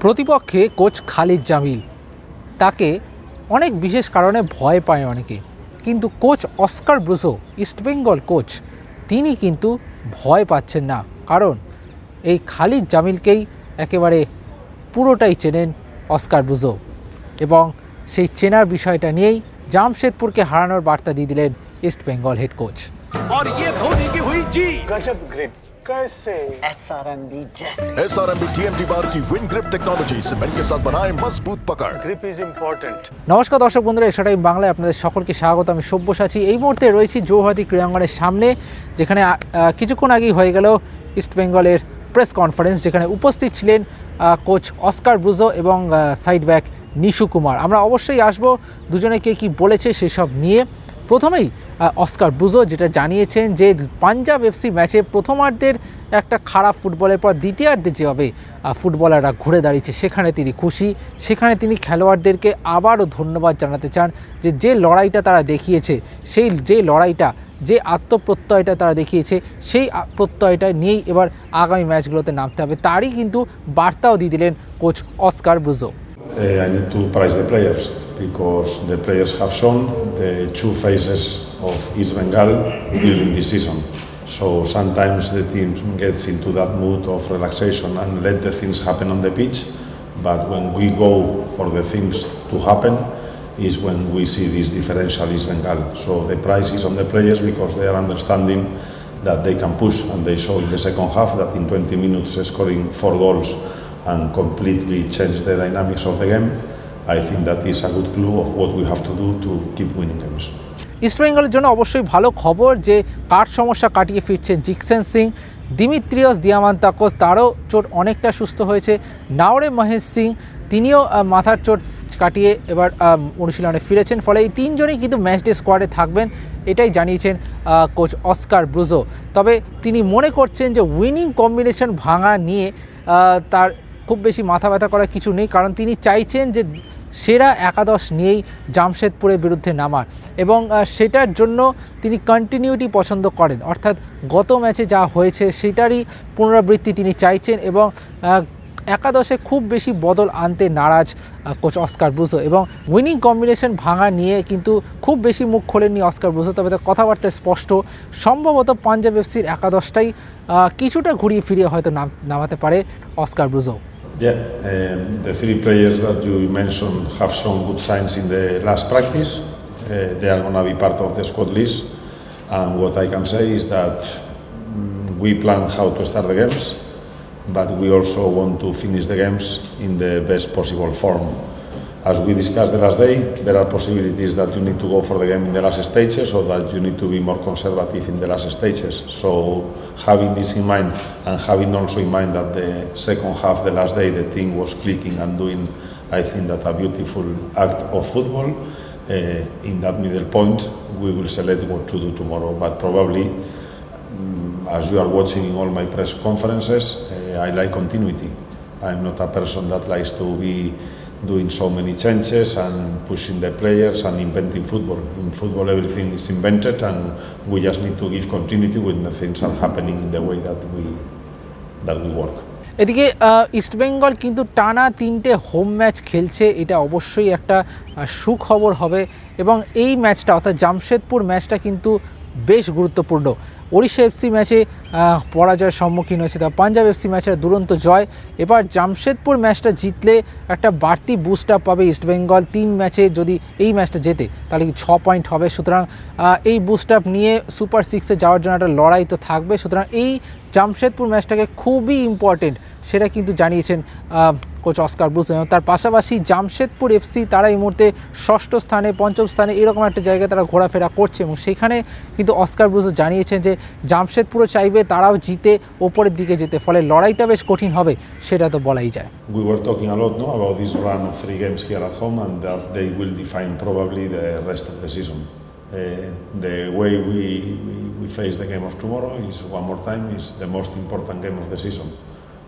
প্রতিপক্ষে coach Khalid Jamil তাকে অনেক বিশেষ কারণে ভয় পায় অনেকে, কিন্তু coach Oscar Bruzon East Bengal coach তিনি কিন্তু ভয় পাচ্ছেন না, কারণ এই খালিদ জামিলকেই একেবারে পুরোটাই চেনেন অস্কার ব্রুজো এবং সেই চেনার বিষয়টা নিয়েই জামশেদপুরকে হারানোর বার্তা দিয়ে দিলেন east Bengal head coach. SRMB जैसे SRMB TMT बार की विन ग्रिप टेक्नोलॉजी सीमेंट के साथ बनाए मजबूत पकड़। Grip is important. নমস্কার দর্শক বন্ধুরা, XtraTime বাংলায় আপনাদের সকলকে স্বাগত। আমি সব্যসাচী। এই মুহূর্তে রয়েছি জৌহাতি ক্রীড়াঙ্গনের সামনে, যেখানে কিছুক্ষণ আগেই হয়ে গেল ইস্ট বেঙ্গলের প্রেস কনফারেন্স, যেখানে উপস্থিত ছিলেন কোচ অস্কার ব্রুজো এবং সাইড ব্যাক নিশু কুমার। আমরা অবশ্যই আসবো দুজনে কে কী বলেছে সেসব নিয়ে। প্রথমেই অস্কার ব্রুজো যেটা জানিয়েছেন যে পাঞ্জাব এফসি ম্যাচে প্রথমার্ধের একটা খারাপ ফুটবলের পর দ্বিতীয়ার্ধে যেভাবে ফুটবলাররা ঘুরে দাঁড়িয়েছে সেখানে তিনি খুশি। সেখানে তিনি খেলোয়াড়দেরকে আবারও ধন্যবাদ জানাতে চান যে লড়াইটা তারা দেখিয়েছে, যে লড়াইটা, যে আত্মপ্রত্যয়টা তারা দেখিয়েছে, সেই প্রত্যয়টা নিয়েই এবার আগামী ম্যাচগুলোতে নামতে হবে। তারই কিন্তু বার্তাও দিয়ে দিলেন coach Oscar Bruzon. I need to praise the players because the players have shown the two phases of East Bengal during this season. So sometimes the team gets into that mood of relaxation and let the things happen on the pitch. But when we go for the things to happen is when we see this differential East Bengal. So the prize is on the players because they are understanding that they can push, and they show in the second half that in 20 minutes scoring 4 goals and completely change the dynamics of the game. I think that is a good clue of what we have to do to keep winning games. East বেঙ্গলের জন্য অবশ্যই ভালো খবর যে কাঠ সমস্যা কাটিয়ে ফিরছেন জিকসেন সিং, দিমিত্রিয়স দিয়ামান্তাকোস তারও চোট অনেকটা সুস্থ হয়েছে, নাওরে মহেশ সিং তিনিও মাথার চোট কাটিয়ে এবার অনুশীলনে ফিরেছেন। ফলে এই তিনজনই কিন্তু ম্যাচ ডে স্কোয়াডে থাকবেন, এটাই জানিয়েছেন কোচ অস্কার ব্রুজো। তবে তিনি মনে করছেন যে উইনিং কম্বিনেশন ভাঙা নিয়ে তার খুব বেশি মাথা ব্যথা করার কিছু নেই, কারণ তিনি চাইছেন যে সেরা একাদশ নিয়েই জামশেদপুরের বিরুদ্ধে নামার, এবং সেটার জন্য তিনি কন্টিনিউটি পছন্দ করেন, অর্থাৎ গত ম্যাচে যা হয়েছে সেটারই পুনরাবৃত্তি তিনি চাইছেন এবং একাদশে খুব বেশি বদল আনতে নারাজ কোচ অস্কার ব্রুজো। এবং উইনিং কম্বিনেশন ভাঙা নিয়ে কিন্তু খুব বেশি মুখ খোলেননি অস্কার ব্রুজো, তবে তার কথাবার্তায় স্পষ্ট সম্ভবত পাঞ্জাব এফসির একাদশটাই কিছুটা ঘুরিয়ে ফিরিয়ে হয়তো নামাতে পারে Oscar Bruzon. Yeah, the 3 players that you mentioned have shown good signs in the last practice. They are going to be part of the squad list. And what I can say is that we plan how to start the games, but we also want to finish the games in the best possible form. As we discussed the last day, there are possibilities that you need to go for the game in the last stages, or that you need to be more conservative in the last stages. So having this in mind, and having also in mind that the second half, the last day, the team was clicking and doing, I think, that a beautiful act of football, in that middle point, we will select what to do tomorrow. But probably, as you are watching in all my press conferences, I like continuity. I'm not a person that likes to be doing so many changes and pushing the players and inventing football. In football everything is invented, and we just need to give continuity when the things are happening in the way that we work. এদিকে ইস্টবেঙ্গল কিন্তু টানা 3টে home match খেলছে, এটা অবশ্যই একটা সুখবর হবে, এবং এই ম্যাচটা অর্থাৎ জামশেদপুর ম্যাচটা কিন্তু বেশ গুরুত্বপূর্ণ। ওড়িশা এফসি ম্যাচে পরাজয়ের সম্মুখীন হয়েছে, তা পাঞ্জাব এফসি ম্যাচের দুরন্ত জয়। এবার জামশেদপুর ম্যাচটা জিতলে একটা বাড়তি বুস্ট আপ পাবে ইস্টবেঙ্গল। 3 ম্যাচে যদি এই ম্যাচটা জেতে তাহলে কি 6 পয়েন্ট হবে। সুতরাং এই বুস্ট আপ নিয়ে সুপার 6-এ যাওয়ার জন্য একটা লড়াই তো থাকবে। সুতরাং এই জামশেদপুর ম্যাচটাকে খুবই ইম্পর্টেন্ট, সেটা কিন্তু জানিয়েছেন কোচ অস্কার ব্রুজো। তার পাশাপাশি জামশেদপুর এফসি তারা এই মুহূর্তে 6ষ্ঠ স্থানে, 5ম স্থানে এরকম একটা জায়গায় তারা ঘোরাফেরা করছে, এবং সেখানে কিন্তু অস্কার ব্রুজো জানিয়েছেন যে জামশেদপুরও চাইবে তারাও জিতে ওপরের দিকে যেতে, ফলে লড়াইটা বেশ কঠিন হবে, সেটা তো বলাই যায়। We were talking a lot about this run of 3 games here at home, and that they will define probably the rest of the season. The way we face the game of tomorrow is, one more time, is the most important game of the season,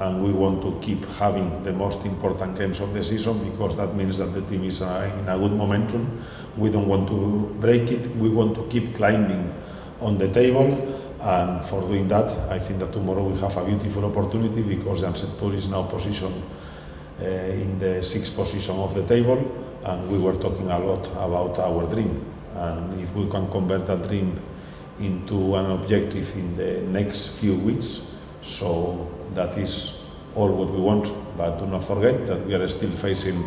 and we want to keep having the most important games of the season because that means that the team is in a good momentum. We don't want to break it. We want to keep climbing on the table, and for doing that, I think that tomorrow we have a beautiful opportunity because Jamshedpur is now positioned in the sixth position of the table, and we were talking a lot about our dream. And if we can convert that dream into an objective in the next few weeks, so that is all what we want. But do not forget that we are still facing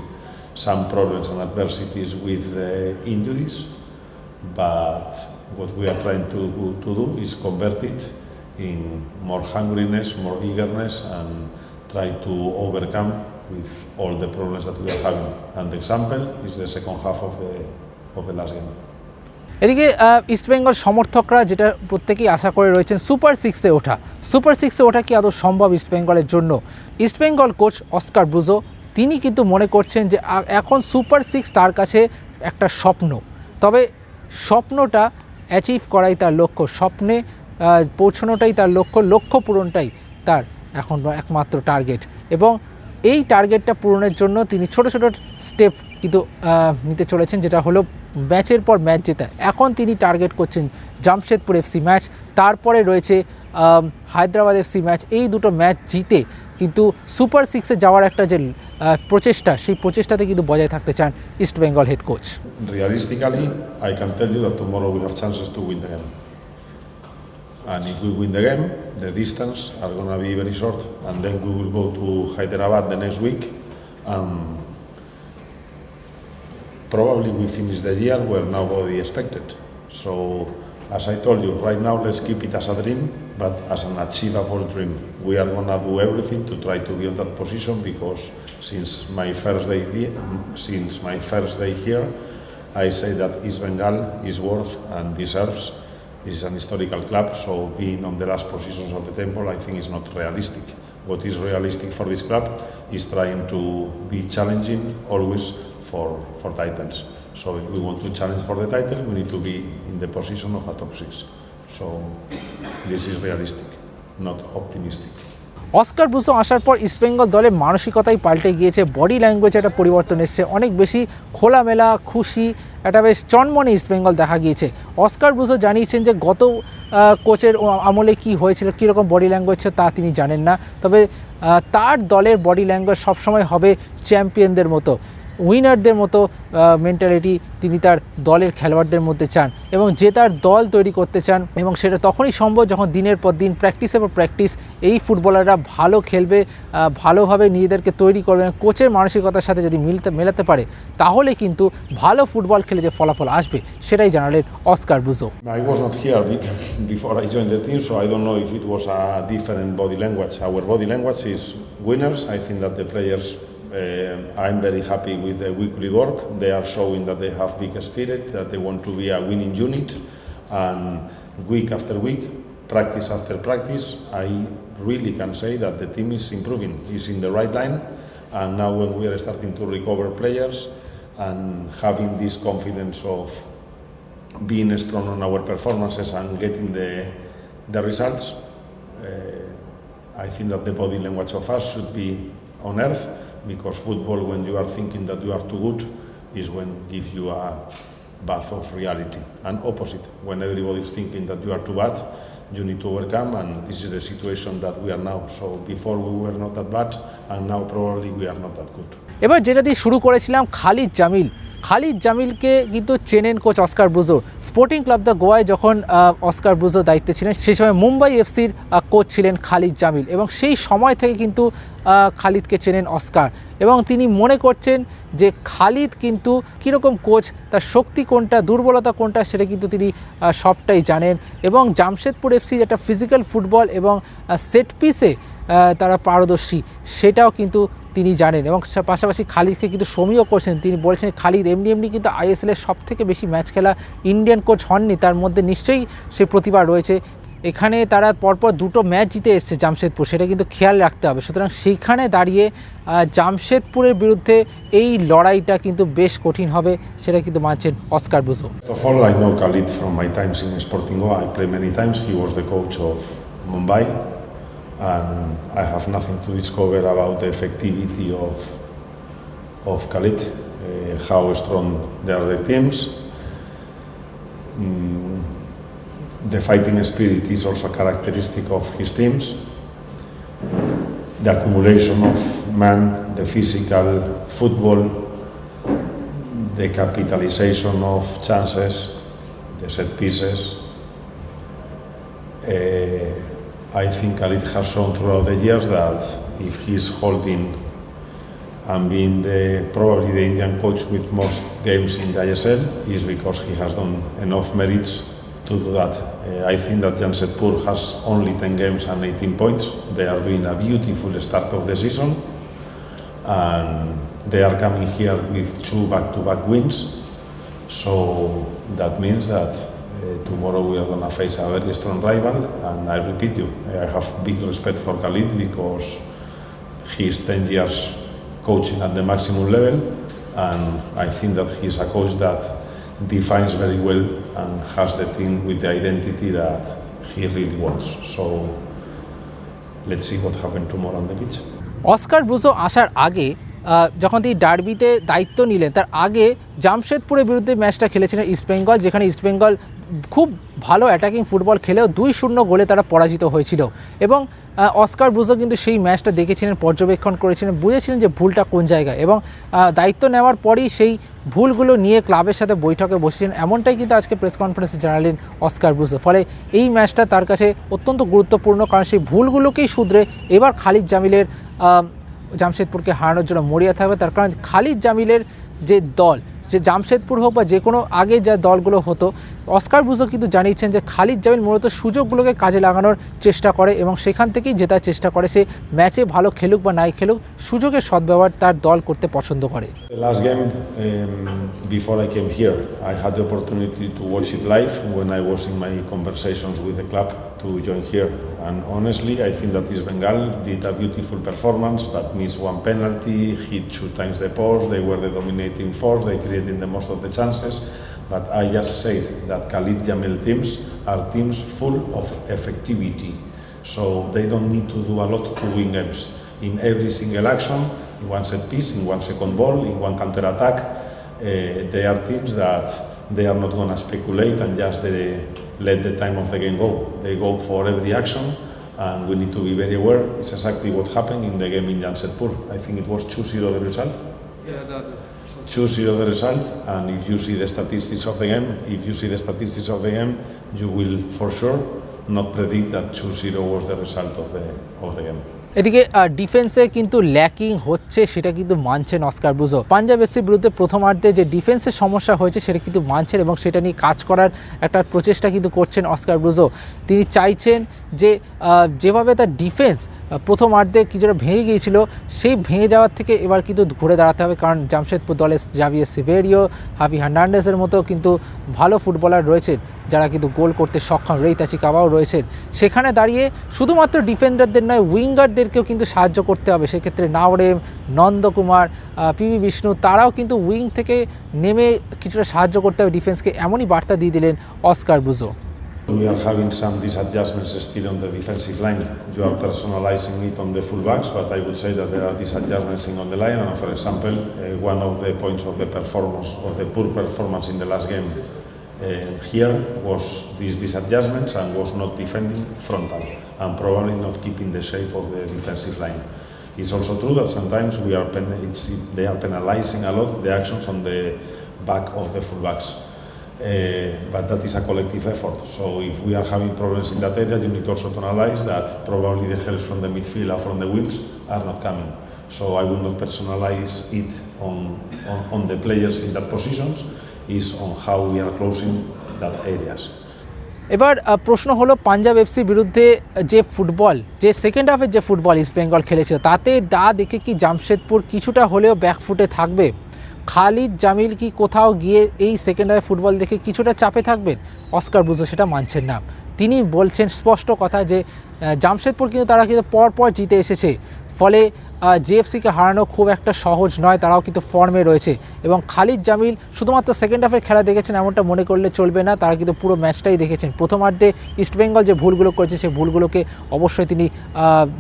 some problems and adversities with injuries, but what we are trying to do is convert it in more hungriness, more eagerness, and try to overcome with all the problems that we are having. And the example is the second half of the last game. এদিকে ইস্টবেঙ্গল সমর্থকরা যেটা প্রত্যেকেই আশা করে রয়েছেন super সিক্সে ওঠা কি আদৌ সম্ভব ইস্টবেঙ্গলের জন্য? ইস্টবেঙ্গল কোচ অস্কার ব্রুজো তিনি কিন্তু মনে করছেন যে এখন সুপার সিক্স তার কাছে একটা স্বপ্ন, তবে স্বপ্নটা অ্যাচিভ করাই তার লক্ষ্য, স্বপ্নে পৌঁছানোটাই তার লক্ষ্য পূরণটাই তার এখন একমাত্র টার্গেট, এবং এই টার্গেটটা পূরণের জন্য তিনি ছোট স্টেপ কিন্তু নিতে চলেছেন, যেটা হলো ম্যাচের পর ম্যাচ জেতা। এখন তিনি টার্গেট করছেন জামশেদপুর এফসি ম্যাচ, তারপরে রয়েছে হায়দ্রাবাদ এফসি ম্যাচ। এই দুটো ম্যাচ জিতে কিন্তু সুপার সিক্সে যাওয়ার একটা যে প্রচেষ্টা, সেই প্রচেষ্টাতে কিন্তু বজায় থাকতে চান east Bengal head coach. Realistically, I can tell you that tomorrow we have chances to win the game. And if we win the game, the distance are going to be very short, and then we will go to Hyderabad the next week. Probably we finish the year where nobody expected. So, as I told you, right now let's keep it as a dream, but as an achievable dream. We are going to do everything to try to be on that position, because since my first day here, I say that East Bengal is worth and deserves. This is an historical club, so being on the last positions of the table, I think is not realistic. What is realistic for this club is trying to be challenging always for titles. So if we want to challenge for the title, we need to be in the position of a top six. So this is realistic, not optimistic. Oscar Bruzon আসার পর ইস্টবেঙ্গল দলের মানসিকতাই পাল্টে গিয়েছে, body ল্যাঙ্গুয়েজে একটা পরিবর্তন এসছে, অনেক বেশি খোলামেলা, খুশি, একটা বেশ চনমনে ইস্টবেঙ্গল দেখা গিয়েছে। অস্কার ব্রুজো জানিয়েছেন যে গত কোচের আমলে কি হয়েছিল, কীরকম বডি ল্যাঙ্গুয়েজ তা তিনি জানেন না, তবে তার দলের বডি ল্যাঙ্গুয়েজ সবসময় হবে চ্যাম্পিয়নদের মতো, উইনারদের মতো মেন্টালিটি তিনি তার দলের খেলোয়াড়দের মধ্যে চান, এবং যে তার দল তৈরি করতে চান, এবং সেটা তখনই সম্ভব যখন দিনের পর দিন প্র্যাকটিসের পর প্র্যাকটিস এই ফুটবলাররা ভালো খেলবে, ভালোভাবে নিজেদেরকে তৈরি করবে। কোচের মানসিকতার সাথে যদি মেলাতে পারে, তাহলে কিন্তু ভালো ফুটবল খেলে যে ফলাফল আসবে সেটাই জানালেন Oscar Bruzon. I was not here before I joined the team, so I don't know if it was a different body language. Our body language is winners. I think that the players, I'm very happy with the weekly work. They are showing that they have big spirit, that they want to be a winning unit, and week after week, practice after practice, I really can say that the team is improving, is in the right line, and now when we are starting to recover players and having this confidence of being strong on our performances and getting the results, I think that the body language of us should be on earth, because football, when you are thinking that you are too good, is when give you a bath of reality. And opposite, when everybody is thinking that you are too bad, you need to overcome, and this is the situation that we are now. So before we were not that bad, and now probably we are not that good. এবার যেটা দিয়ে শুরু করেছিলাম, খালিদ জামিলকে কিন্তু চেনেন coach Oscar Bruzon. Sporting club the গোয়ায় যখন Oscar Bruzon দায়িত্বে ছিলেন, সেই সময় মুম্বাই এফসির কোচ ছিলেন খালিদ জামিল, এবং সেই সময় থেকে কিন্তু খালিদকে চেনেন অস্কার, এবং তিনি মনে করছেন যে খালিদ কিন্তু কীরকম কোচ, তার শক্তি কোনটা, দুর্বলতা কোনটা, সেটা কিন্তু তিনি সবটাই জানেন, এবং জামশেদপুর এফসি একটা ফিজিক্যাল ফুটবল এবং সেট পিসে তারা পারদর্শী, সেটাও কিন্তু তিনি জানেন, এবং পাশাপাশি খালিদকে কিন্তু সমীহ করছেন। তিনি বলেছেন খালিদ এমনি কিন্তু আইএসএলের সব থেকে বেশি ম্যাচ খেলা ইন্ডিয়ান কোচ হননি, তার মধ্যে নিশ্চয়ই সে প্রতিভা রয়েছে। এখানে তারা পরপর দুটো ম্যাচ জিতে এসছে জামশেদপুর, সেটা কিন্তু খেয়াল রাখতে হবে। সুতরাং সেইখানে দাঁড়িয়ে জামশেদপুরের বিরুদ্ধে এই লড়াইটা কিন্তু বেশ কঠিন হবে, সেটা কিন্তু মানছেন Oscar Bruzon. First of all, I know Khalid from my times in Sporting Goa. I played many times. He was the coach of Mumbai, and I have nothing to discover about the effectivity of Khalid, how strong they are the teams. The fighting spirit is also a characteristic of his teams. The accumulation of man, the physical football, the capitalization of chances, the set pieces. I think Khalid has shown throughout the years that if he's holding and being probably the Indian coach with most games in the ISL is because he has done enough merits to do that. I think that Jamshedpur has only 10 games and 18 points. They are doing a beautiful start of the season and they are coming here with 2 back-to-back wins. So that means that tomorrow we are going to face a very strong rival, and I repeat you, I have big respect for Khalid because he's 10 years coaching at the maximum level, and I think that he's a coach that defines very well and has the team with the identity that he really wants. So let's see what happens tomorrow on the pitch. Oscar Bruzon আসার আগে যখন তিনি ডার্বিতে দায়িত্ব নিলেন তার আগে জামশেদপুরের বিরুদ্ধে ম্যাচটা খেলেছিলেন ইস্টবেঙ্গল, যেখানে ইস্টবেঙ্গল খুব ভালো অ্যাটাকিং ফুটবল খেলেও 2-0 গোলে তারা পরাজিত হয়েছিল। এবং অস্কার ব্রুজো কিন্তু সেই ম্যাচটা দেখেছিলেন, পর্যবেক্ষণ করেছিলেন, বুঝেছিলেন যে ভুলটা কোন জায়গায়, এবং দায়িত্ব নেওয়ার পরই সেই ভুলগুলো নিয়ে ক্লাবের সাথে বৈঠকে বসেছেন। এমনটাই কিন্তু আজকে প্রেস কনফারেন্সে জানালেন অস্কার ব্রুজো। ফলে এই ম্যাচটা তার কাছে অত্যন্ত গুরুত্বপূর্ণ, কারণ সেই ভুলগুলোকেই শুধরে এবার খালিদ জামিলের জামশেদপুরকে হারানোর জন্য মরিয়া থাকবে। তার কারণ খালিদ জামিলের যে দল, যে জামশেদপুর হোক বা যে কোনো আগে যা দলগুলো হতো, অস্কার ব্রুজো কিন্তু জানিয়েছেন যে খালিদ জামিল মূলত সুযোগগুলোকে কাজে লাগানোর চেষ্টা করে এবং সেখান থেকেই জেতার চেষ্টা করে। সে ম্যাচে ভালো খেলুক বা নাই খেলুক, সুযোগের সদ্ব্যবহার তার দল করতে পছন্দ করে। The last game, before I came here, I had the opportunity to watch it live when I was in my conversations with the club to join here. And honestly, I think that East Bengal did a beautiful performance, but missed 1 penalty, hit 2 times the post. They were the dominating force. They created the most of the chances. But I just said that Khalid Jamil teams are teams full of effectivity. So they don't need to do a lot to win games. In every single action, in one set piece, in 1 second ball, in 1 counter attack, they are teams that they are not going to speculate and just let the time of the game go. They go for every action, and we need to be very aware. It's exactly what happened in the game in Jamshedpur. I think it was 2-0 the result. Yeah, 2-0 the result, and if you see the statistics of the game, you will for sure not predict that 2-0 was the result of the game. এদিকে ডিফেন্সে কিন্তু lacking হচ্ছে, সেটা কিন্তু মানছেন Oscar Bruzon. Punjab এফসির বিরুদ্ধে প্রথমার্ধে যে ডিফেন্সের সমস্যা হয়েছে সেটা কিন্তু মানছেন এবং সেটা নিয়ে কাজ করার একটা প্রচেষ্টা কিন্তু করছেন অস্কার ব্রুজো। তিনি চাইছেন যে যেভাবে তার ডিফেন্স প্রথমার্ধে কিছুটা ভেঙে গিয়েছিল, সেই ভেঙে যাওয়ার থেকে এবার কিন্তু ঘুরে দাঁড়াতে হবে, কারণ জামশেদপুর দলে জাভিয়ার সিভেরিও, হাভি হার্নান্ডেজের মতো কিন্তু ভালো ফুটবলার রয়েছেন যারা কিন্তু গোল করতে সক্ষম, রেইতাচি কাবাও রয়েছেন। সেখানে দাঁড়িয়ে শুধুমাত্র ডিফেন্ডারদের নয়, উইঙ্গারদেরকেও কিন্তু সাহায্য করতে হবে। সেক্ষেত্রে নাওরেম, নন্দকুমার, পিবি বিষ্ণু, তারাও কিন্তু উইং থেকে নেমে কিছুটা সাহায্য করতে হবে ডিফেন্সকে, এমনই বার্তা দিয়ে দিলেন Oscar Bruzon. We are having some disadjustments still on the defensive line. You are personalizing it on the fullbacks, but I would say that there are disadjustments on the line. And for example, one of the points of the performance, of the poor performance in the last game here was these disadjustments and was not defending frontal and probably not keeping the shape of the defensive line. It's also true that sometimes they are penalizing a lot the actions on the back of the fullbacks. But that is a collective effort. So if we are having problems in that area, you need also to analyze that probably the help from the midfield and from the wings are not coming. So I will not personalize it on the players in that positions. Is on how we are closing that areas. এবার প্রশ্ন হলো, পাঞ্জাব এফসির বিরুদ্ধে যে football, যে second হাফের যে football east Bengal খেলেছিল, তাতে দেখে কি জামশেদপুর কিছুটা হলেও ব্যাকফুটে থাকবে? খালিদ জামিল কি কোথাও গিয়ে এই সেকেন্ড হাফে ফুটবল দেখে কিছুটা চাপে থাকবেন? অস্কার ব্রুজো সেটা মানছেন না। তিনি বলছেন স্পষ্ট কথা যে জামশেদপুর কিন্তু তারা কিন্তু পরপর জিতে এসেছে, ফলে জেএফসিকে হারানো খুব একটা সহজ নয়, তারাও কিন্তু ফর্মে রয়েছে। এবং খালিদ জামিল শুধুমাত্র সেকেন্ড হাফের খেলা দেখেছেন এমনটা মনে করলে চলবে না, তারা কিন্তু পুরো ম্যাচটাই দেখেছেন। প্রথমার্ধে ইস্টবেঙ্গল যে ভুলগুলো করেছে সেই ভুলগুলোকে অবশ্যই তিনি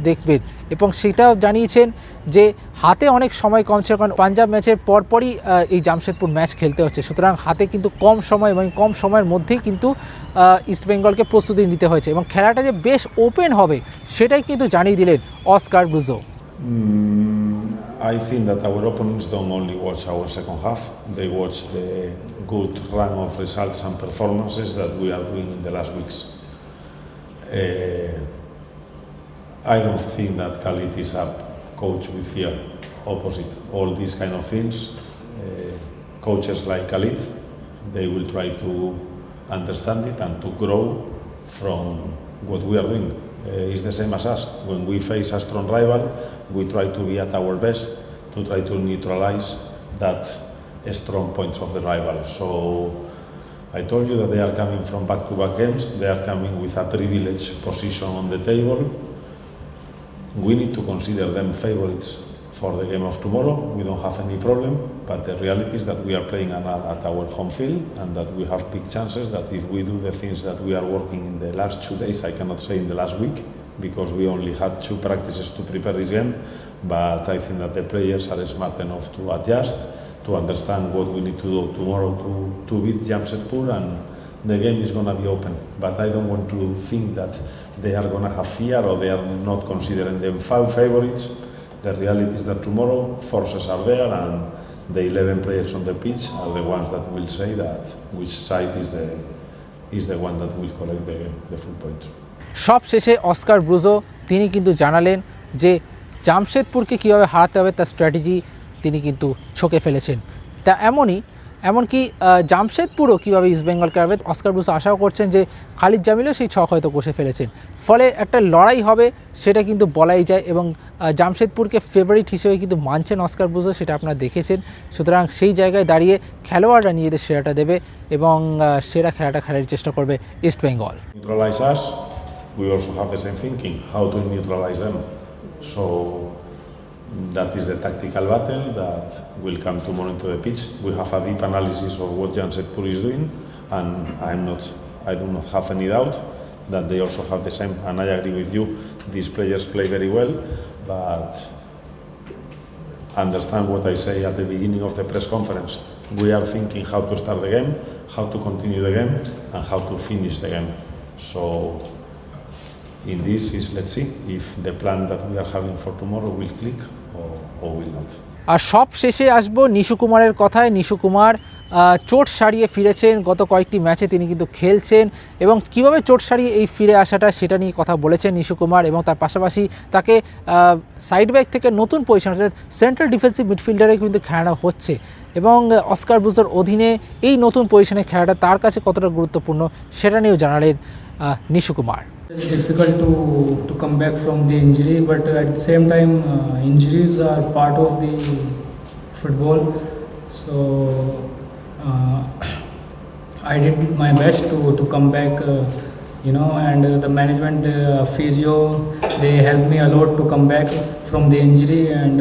দেখবেন এবং সেটাও জানিয়েছেন যে হাতে অনেক সময় কম ছিল, কারণ পাঞ্জাব ম্যাচের পরপরই এই জামশেদপুর ম্যাচ খেলতে হচ্ছে, সুতরাং হাতে কিন্তু কম সময় এবং কম সময়ের মধ্যেই কিন্তু ইস্টবেঙ্গলকে প্রস্তুতি নিতে হয়েছে এবং খেলাটা যে বেশ ওপেন হবে সেটাই কিন্তু জানিয়ে দিলেন Oscar Bruzon. I think that our opponents don't only watch our second half, they watch the good run of results and performances that we are doing in the last weeks. I don't think that Khalid is a coach with fear. Opposite, all these kind of things, coaches like Khalid, they will try to understand it and to grow from what we are doing. It's the same as us. When we face a strong rival, we try to be at our best to try to neutralize that strong points of the rival. So I told you that they are coming from back-to-back games. They are coming with a privileged position on the table. We need to consider them favorites for the game of tomorrow. We don't have any problem, but the reality is that we are playing at our home field and that we have big chances that if we do the things that we are working in the last 2 days, I cannot say in the last week, because we only had 2 practices to prepare this game, but I think that the players are smart enough to adjust, to understand what we need to do tomorrow to beat Jamshedpur, and the game is going to be open. But I don't want to think that they are going to have fear or they are not considering them favorites. The reality is that tomorrow forces are there and the 11 players on the pitch are the ones that will say that which side is the one that will collect the full points. সব শেষে Oscar Bruzon তিনি কিন্তু জানালেন যে জামশেদপুরকে কীভাবে হারাতে হবে তার স্ট্র্যাটেজি তিনি কিন্তু ছকে ফেলেছেন। তা এমনকি জামশেদপুরও কীভাবে ইস্ট বেঙ্গলকে হারাবে অস্কার ব্রুজো আশাও করছেন যে খালিদ জামিলও সেই ছক হয়তো কষে ফেলেছেন, ফলে একটা লড়াই হবে সেটা কিন্তু বলাই যায়, এবং জামশেদপুরকে ফেভারিট হিসেবে কিন্তু মানছেন অস্কার ব্রুজো, সেটা আপনারা দেখেছেন। সুতরাং সেই জায়গায় দাঁড়িয়ে খেলোয়াড়রা নিজেদের সেরাটা দেবে এবং সেরা খেলাটা খেলার চেষ্টা করবে east Bengal. Neutralize us, we also have the same thinking, how to neutralize them. So that is the tactical battle that will come tomorrow into the pitch. We have a deep analysis of what Jamshedpur is doing, and I do not have any doubt that they also have the same, and I agree with you, these players play very well, but understand what I say at the beginning of the press conference. We are thinking how to start the game, how to continue the game, and how to finish the game. So in this is, let's see if the plan that we are having for tomorrow will click or will not. আর সব শেষে আসবো নিশু কুমারের কথায়। নিশু কুমার চোট সারিয়ে ফিরেছেন, গত কয়েকটি ম্যাচে তিনি কিন্তু খেলছেন এবং কিভাবে চোট সারিয়ে এই ফিরে আসাটা সেটা নিয়ে কথা বলেছেন নিশু কুমার, এবং তার পাশাপাশি তাকে সাইড ব্যাক থেকে নতুন পজিশন অর্থাৎ সেন্ট্রাল ডিফেন্সিভ মিডফিল্ডারে কিন্তু খেলানো হচ্ছে, এবং অস্কার ব্রুজোর অধীনে এই নতুন পজিশনে খেলাটা তার কাছে কতটা গুরুত্বপূর্ণ সেটা নিয়েও জানালেন Nishu Kumar. It's difficult to come back from the injury, but at the same time injuries are part of the football, so I did my best to come back, and the management, the physio, they helped me a lot to come back from the injury, and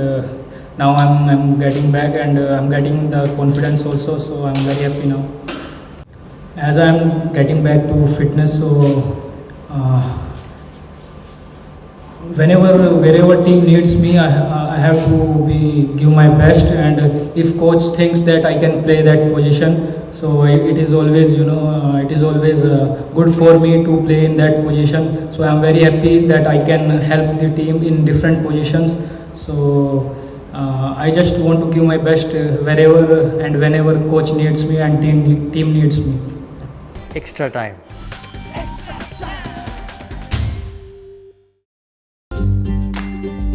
now I'm getting back, and I'm getting the confidence also, so I'm very happy now as I'm getting back to fitness. So wherever team needs me, I have to give my best, and if coach thinks that I can play that position, so it is always good for me to play in that position. So I'm very happy that I can help the team in different positions. So I just want to give my best wherever and whenever coach needs me and team needs me. Extra time.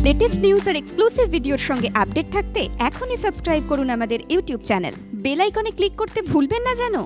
Latest news আর exclusive ভিডিওর সঙ্গে update থাকতে এখনই subscribe করুন আমাদের YouTube channel. Bell আইকনে click করতে ভুলবেন না যেন।